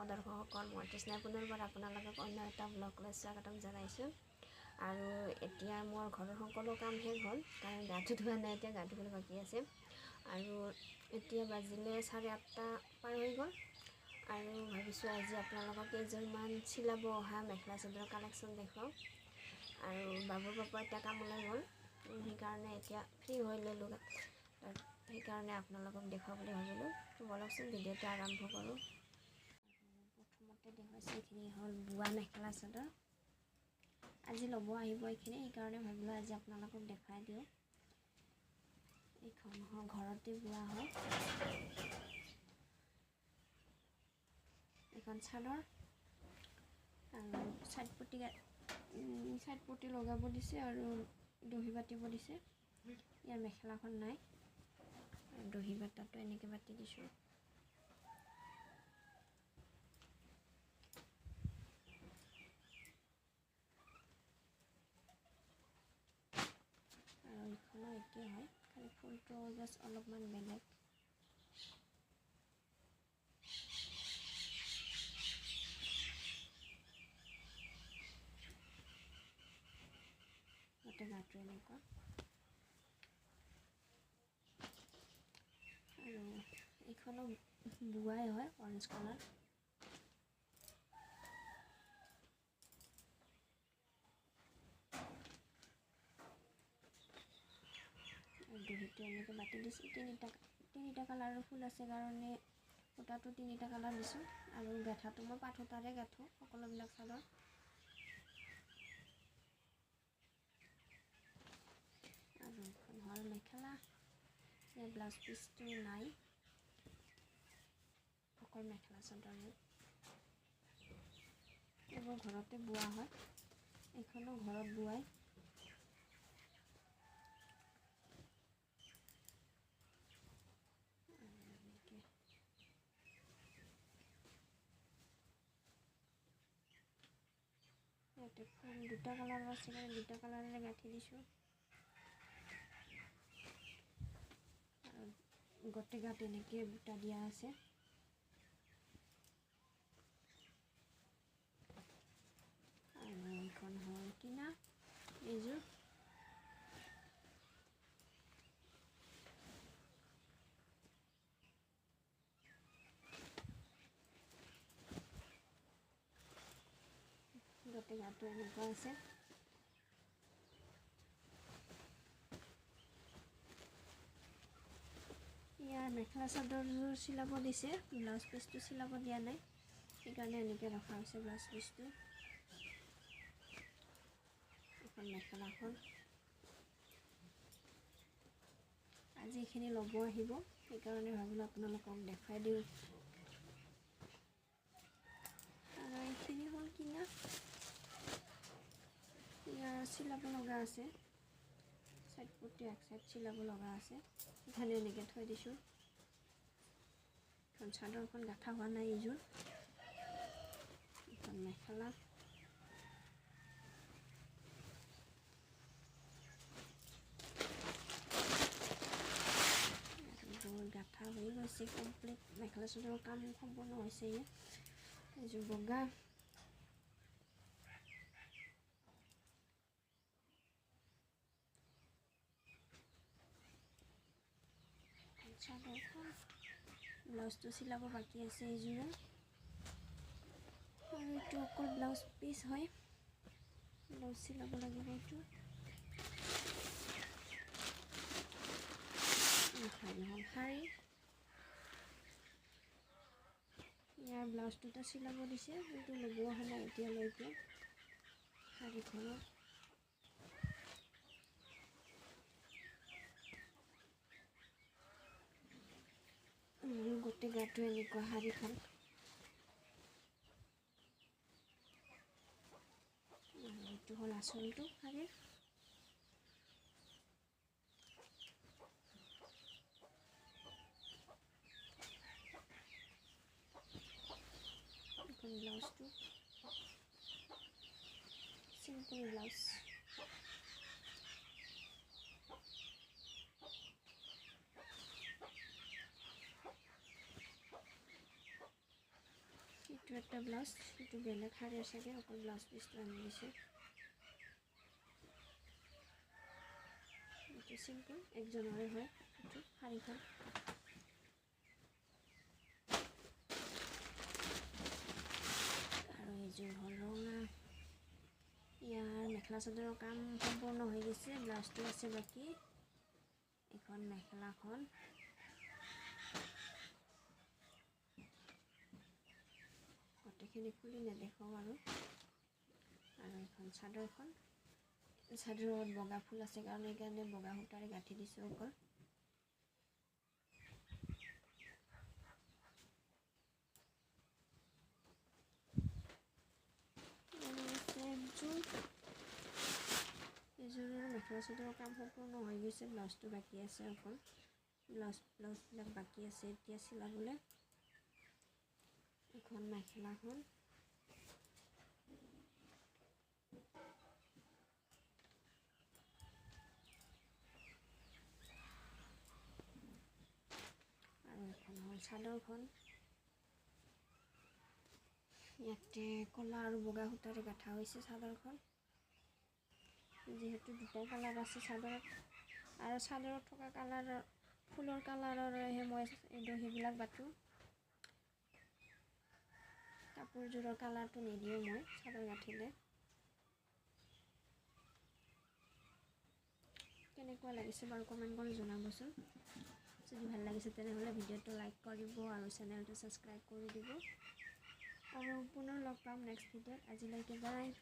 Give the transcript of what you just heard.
দৰ্শকসকল, মই তৃষ্ণাই পুনৰবাৰ আপোনালোকক অন্য এটা ব্লগলৈ স্বাগতম জনাইছোঁ। আৰু এতিয়া মোৰ ঘৰৰ সকলো কাম শেষ হ'ল, কাৰণ গাটো ধোৱা নাই, এতিয়া গা ধুবলৈ বাকী আছে। আৰু এতিয়া বাজিলে 8:30 পাৰ হৈ গ'ল। আৰু ভাবিছোঁ আজি আপোনালোকক কেইযোৰমান চিলাব অহা মেখেলা চাদৰ কালেকশ্যন দেখুৱাওঁ। আৰু বাবুৰ পাপা এতিয়া কামলৈ গ'ল, সেইকাৰণে এতিয়া ফ্ৰী হৈ ল'লোঁ, সেইকাৰণে আপোনালোকক দেখুৱাওঁ বুলি ভাবিলোঁ। বলকচোন ভিডিঅ'টো আৰম্ভ কৰোঁ। প্ৰথমতে দেখুৱাইছোঁ, এইখিনি হ'ল বোৱা মেখেলা চাদৰ। আজি ল'ব আহিব এইখিনি, সেইকাৰণে ভাবিলোঁ আজি আপোনালোকক দেখাই দিওঁ। এইখন ঘৰতে বোৱা হয়, এইখন চাদৰ। আৰু চাইড পটি লগাব দিছে আৰু দহি বাতিব দিছে। ইয়াৰ মেখেলাখন নাই, দহি বাটাটো এনেকৈ বাতি দিছোঁ। আৰু এইখনো একেই হয়, খালি ফুলটো জাষ্ট অলপমান বেলেগ। গোটেই গাটো এনেকুৱা। আৰু এইখনো বোৱাই হয়, অৰেঞ্জ কালাৰ। দহিটো এনেকৈ বাতি দিছোঁ। তিনিটা কালাৰৰ ফুল আছে কাৰণে সূতাটো 3টা কালাৰ দিছোঁ। আৰু গাঁঠাটো মই পাট সূতাৰে গাঁঠোঁ সকলোবিলাক চাদৰ। আৰু এখন হ'ল মেখেলা, ইয়াৰ ব্লাউজ পিচটো নাই, অকল মেখেলা চাদৰ। এইবোৰ ঘৰতে বোৱা হয়, এইখনো ঘৰত বোৱাই। ইয়াতে ফুল 2টা কালাৰৰ আছে কাৰণে 2টা কালাৰেৰে গাঁঠি দিছোঁ। আৰু গোটেই গাত এনেকৈ বুটা দিয়া আছে। আৰু এইখন হ'ল কিনা এইযোৰ। গোটেই গাটো এনেকুৱা আছে। ইয়াৰ মেখেলা চাদৰযোৰ চিলাব দিছে, ব্লাউজ পিচটো চিলাব দিয়া নাই, সেইকাৰণে এনেকৈ ৰখা হৈছে ব্লাউজ পিচটো। এখন মেখেলাখন আজি এইখিনি ল'ব আহিব, সেইকাৰণে ভাবিলোঁ আপোনালোকক দেখাই দিওঁ। আৰু এইখিনি হ'ল কিনা, ইয়াৰ চিলাব লগা আছে, চাইড পটি এক চাইড চিলাব লগা আছে, সেইকাৰণে এনেকৈ থৈ দিছোঁ। এখন চাদৰখন গাঁঠা হোৱা নাই এইযোৰ। এখন মেখেলা, গাঁঠা হৈ গৈছে কমপ্লিট। মেখেলা চাদৰৰ কাম সম্পূৰ্ণ হৈছে। এইযোৰ বগা, চাদৰখন ব্লাউজটো চিলাব বাকী আছে এইযোৰে। আৰু এইটো অকল ব্লাউজ পিচ হয়, ব্লাউজ চিলাব লাগিব এইটো। এইখন হ'ল শাৰী, ইয়াৰ ব্লাউজ 2টা চিলাব দিছে, কিন্তু ল'ব অহা নাই এতিয়ালৈকে শাৰীখনত। গোটেই গাটো এনেকুৱা শাৰীখন। এইটো হ'ল আঁচলটো শাৰীৰ। এখন ব্লাউজটো চিম্পল ব্লাউজ। এইটো একটা ব্লাউজ, এইটো বেলেগ শাড়ীৰ চাগে, অকল ব্লাউজ পিচটো আনি দিছে। এইটো চিম্পল একজনৰে হয় এইটো শাড়ীখন। আৰু এইযোৰ হ'ল ৰঙা। ইয়াৰ মেখেলা চাদৰৰ কাম সম্পূৰ্ণ হৈ গৈছে, ব্লাউজটো আছে বাকী। এখন মেখেলাখন গোটেইখিনি খুলি নেদেখাওঁ আৰু এখন চাদৰখন, চাদৰত বগা ফুল আছে কাৰণে এইকাৰণে বগা সূতাৰে গাঁঠি দিছোঁ অকল। এইযোৰৰ মেখেলা চাদৰৰ কাম সম্পূৰ্ণ হৈ গৈছে, ব্লাউজটো বাকী আছে অকল। ব্লাউজবিলাক বাকী আছে এতিয়া চিলাবলৈ। এখন মেখেলাখন আৰু এখন হ'ল চাদৰখন। ইয়াতে ক'লা আৰু বগা সূতাৰে গাঁঠা হৈছে চাদৰখন। যিহেতু দুটা কালাৰ আছে চাদৰত, আৰু চাদৰত থকা কালাৰৰ ফুলৰ কালাৰৰহে মই সেইবিলাক বাটোঁ। কাপোৰযোৰৰ কালাৰটো নিদিওঁ মই চাদৰ গাঁঠিলে। কেনেকুৱা লাগিছে বাৰু কমেণ্ট কৰি জনাবচোন। যদি ভাল লাগিছে তেনেহ'লে ভিডিঅ'টো লাইক কৰিব আৰু চেনেলটো ছাবস্ক্ৰাইব কৰি দিব। আৰু পুনৰ লগ পাম নেক্সট ভিডিঅ'ত। আজিলৈকে বাই।